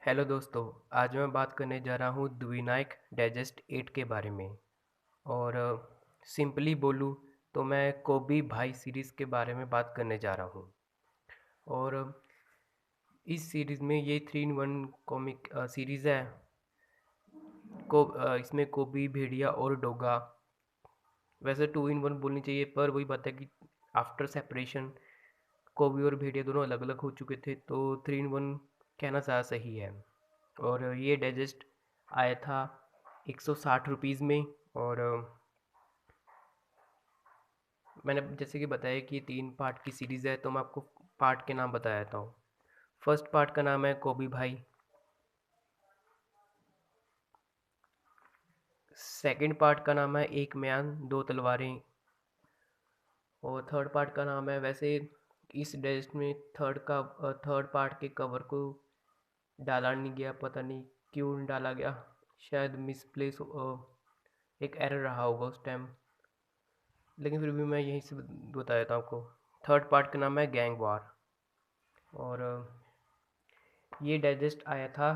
Hello दोस्तों। आज मैं बात करने जा रहा हूँ द्विनायक डाइजेस्ट 8 के बारे में। और सिंपली बोलूँ तो मैं कोबी भाई सीरीज़ के बारे में बात करने जा रहा हूँ। और इस सीरीज़ में ये 3 in 1 कॉमिक सीरीज़ है। इसमें कोबी, भेड़िया और डोगा, वैसे 2 in 1 बोलनी चाहिए, पर वही बात है कि आफ्टर सेपरेशन कोबी और भेड़िया दोनों अलग अलग हो चुके थे, तो 3 in 1 कहना ज़्यादा सही है। और ये डाइजेस्ट आया था 160 रुपीज़ में। और मैंने जैसे कि बताया कि 3 पार्ट की सीरीज़ है, तो मैं आपको पार्ट के नाम बता देता हूँ। फर्स्ट पार्ट का नाम है कोबी भाई। सेकंड पार्ट का नाम है एक म्यान दो तलवारें। और थर्ड पार्ट का नाम है, वैसे इस डाइजेस्ट में थर्ड पार्ट के कवर को डाला नहीं गया, पता नहीं क्यों नहीं डाला गया। शायद मिसप्लेस एक एरर रहा होगा उस टाइम, लेकिन फिर भी मैं यहीं से बता देता हूँ आपको। थर्ड पार्ट का नाम है गैंग वार। और ये डाइजेस्ट आया था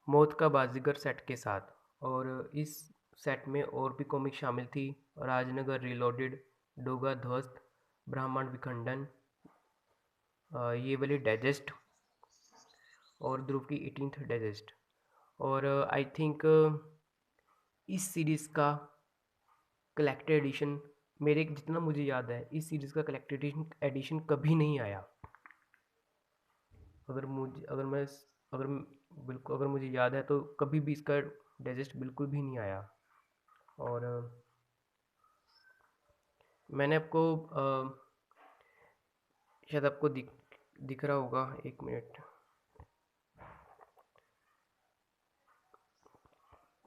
मौत का बाजीगर सेट के साथ। और इस सेट में और भी कॉमिक शामिल थी: राजनगर रिलोडेड, डोगा ध्वस्त, ब्रह्मांड विखंडन, ये वाली डाइजेस्ट, और ध्रुव की 18th डाइजेस्ट। और आई थिंक इस सीरीज़ का कलेक्टेड एडिशन, मेरे जितना मुझे याद है, इस सीरीज़ का कलेक्टेड एडिशन कभी नहीं आया। अगर मुझे अगर मैं अगर बिल्कुल अगर मुझे याद है तो कभी भी इसका डाइजेस्ट बिल्कुल भी नहीं आया। और मैंने आपको शायद आपको दिख रहा होगा, एक मिनट,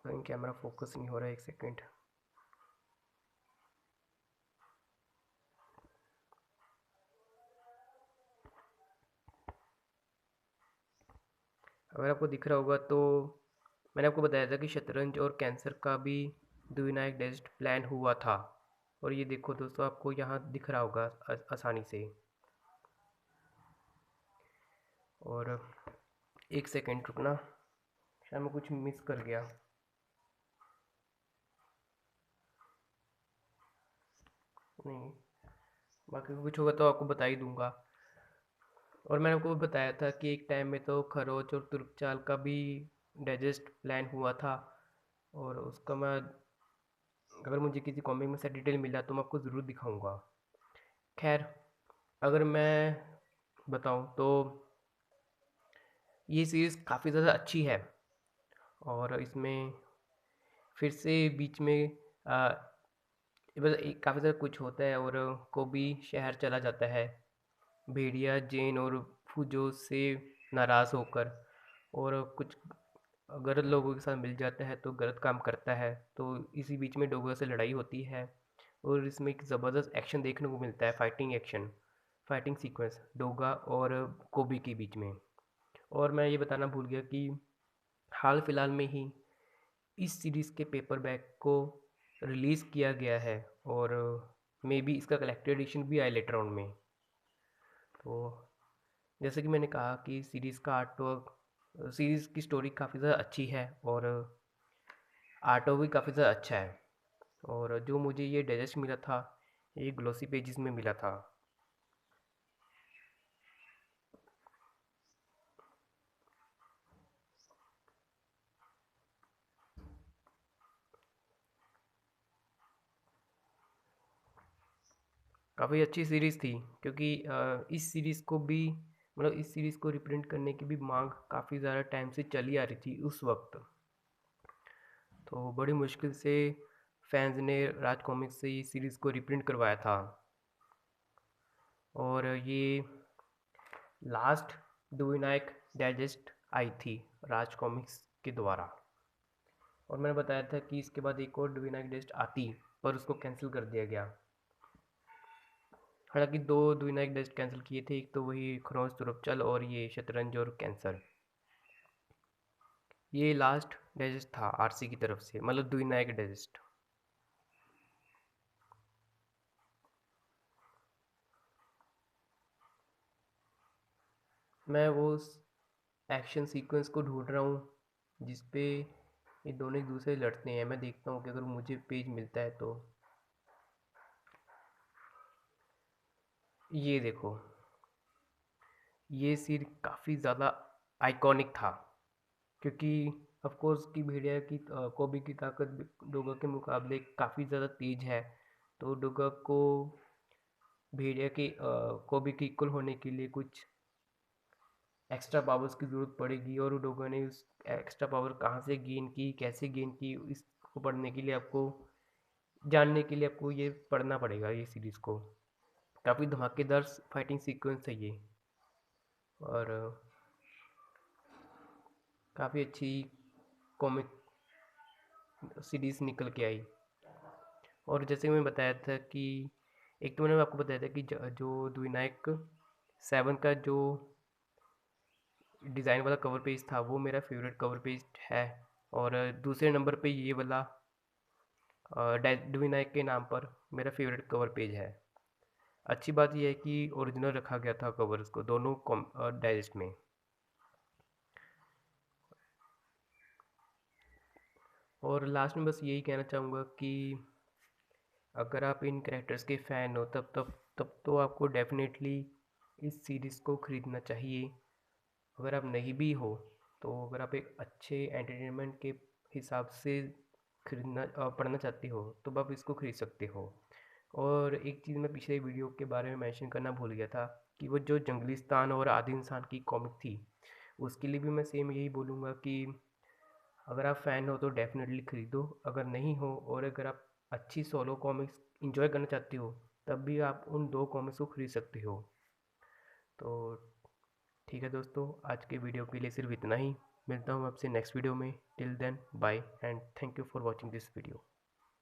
कहीं कैमरा फोकस नहीं हो रहा है, एक सेकेंड। अगर आपको दिख रहा होगा तो मैंने आपको बताया था कि शतरंज और कैंसर का भी द्विनायक डाइजेस्ट प्लान हुआ था। और ये देखो दोस्तों, आपको यहाँ दिख रहा होगा आसानी से। और एक सेकेंड रुकना, शायद मैं कुछ मिस कर गया। नहीं, बाकी कुछ होगा तो आपको बता ही दूंगा। और मैंने आपको बताया था कि एक टाइम में तो खरोच और तुर्कचाल का भी डाइजेस्ट प्लान हुआ था। और उसका मैं, अगर मुझे किसी कॉमिक में से डिटेल मिला तो मैं आपको ज़रूर दिखाऊंगा। खैर, अगर मैं बताऊं तो ये सीरीज़ काफ़ी ज़्यादा अच्छी है। और इसमें फिर से बीच में काफ़ी ज़्यादा कुछ होता है, और कोबी शहर चला जाता है भेड़िया, जेन और फूजो से नाराज़ होकर। और कुछ गलत लोगों के साथ मिल जाता है तो गलत काम करता है, तो इसी बीच में डोगरा से लड़ाई होती है। और इसमें एक ज़बरदस्त एक्शन देखने को मिलता है, फाइटिंग सीक्वेंस डोगा और कोबी के बीच में। और मैं ये बताना भूल गया कि हाल फिलहाल में ही इस सीरीज़ के पेपर बैक को रिलीज़ किया गया है। और मे बी इसका कलेक्टेड एडिशन भी आए लेटर ऑन में। तो जैसे कि मैंने कहा कि सीरीज़ का आर्ट वर्क, सीरीज़ की स्टोरी काफ़ी ज़्यादा अच्छी है, और आर्ट वर्क भी काफ़ी ज़्यादा अच्छा है। और जो मुझे ये डाइजेस्ट मिला था, ये ग्लोसी पेजेस में मिला था। काफ़ी अच्छी सीरीज़ थी, क्योंकि इस सीरीज़ को भी, मतलब इस सीरीज़ को रिप्रिंट करने की भी मांग काफ़ी ज़्यादा टाइम से चली आ रही थी उस वक्त। तो बड़ी मुश्किल से फैंस ने राज कॉमिक्स से ये सीरीज़ को रिप्रिंट करवाया था। और ये लास्ट द्विनायक डाइजेस्ट आई थी राज कॉमिक्स के द्वारा। और मैंने बताया था कि इसके बाद एक और द्विनायक डाइजेस्ट आती, पर उसको कैंसिल कर दिया गया। हालांकि 2 द्विनायक डाइजेस्ट कैंसिल किए थे, एक तो वही खरोंच तुरपचल, और ये शतरंज और कैंसर। ये लास्ट डाइजेस्ट था आरसी की तरफ से, मतलब द्विनायक डाइजेस्ट। मैं वो एक्शन सीक्वेंस को ढूंढ रहा हूँ जिस पे ये दोनों एक दूसरे से लड़ते हैं। मैं देखता हूँ कि अगर मुझे पेज मिलता है तो। ये देखो, ये सीन काफ़ी ज़्यादा आइकॉनिक था, क्योंकि ऑफ कोर्स की भेड़िया की कोबी की ताकत डोगा के मुकाबले काफ़ी ज़्यादा तेज है। तो डोगा को भेड़िया की कोबी की इक्वल होने के लिए कुछ एक्स्ट्रा पावर्स की ज़रूरत पड़ेगी, और डोगा ने उस एक्स्ट्रा पावर कहाँ से गेन की, कैसे गेन की, इसको पढ़ने के लिए आपको, जानने के लिए आपको ये पढ़ना पड़ेगा ये सीरीज़ को। काफ़ी धमाकेदार फाइटिंग सीक्वेंस है ये, और काफ़ी अच्छी कॉमिक सीरीज़ निकल के आई। और जैसे मैंने बताया था कि एक तो मैंने आपको बताया था कि जो द्विनायक 7 का जो डिज़ाइन वाला कवर पेज था वो मेरा फेवरेट कवर पेज है। और दूसरे नंबर पे ये वाला द्विनायक के नाम पर मेरा फेवरेट कवर पेज है। अच्छी बात यह है कि ओरिजिनल रखा गया था कवर्स को दोनों डाइजेस्ट में। और लास्ट में बस यही कहना चाहूँगा कि अगर आप इन कैरेक्टर्स के फ़ैन हो तब तो आपको डेफिनेटली इस सीरीज़ को ख़रीदना चाहिए। अगर आप नहीं भी हो तो अगर आप एक अच्छे एंटरटेनमेंट के हिसाब से पढ़ना चाहते हो तो आप इसको ख़रीद सकते हो। और एक चीज़ मैं पिछले वीडियो के बारे में मेंशन करना भूल गया था कि वो जो जंगलिस्तान और आदि इंसान की कॉमिक थी, उसके लिए भी मैं सेम यही बोलूँगा कि अगर आप फ़ैन हो तो डेफ़िनेटली ख़रीदो। अगर नहीं हो और अगर आप अच्छी सोलो कॉमिक्स एंजॉय करना चाहते हो तब भी आप उन 2 कॉमिक्स को ख़रीद सकते हो। तो ठीक है दोस्तों, आज के वीडियो के लिए सिर्फ इतना ही। मिलता हूँ आपसे नेक्स्ट वीडियो में। Till then bye and thank you for watching this video.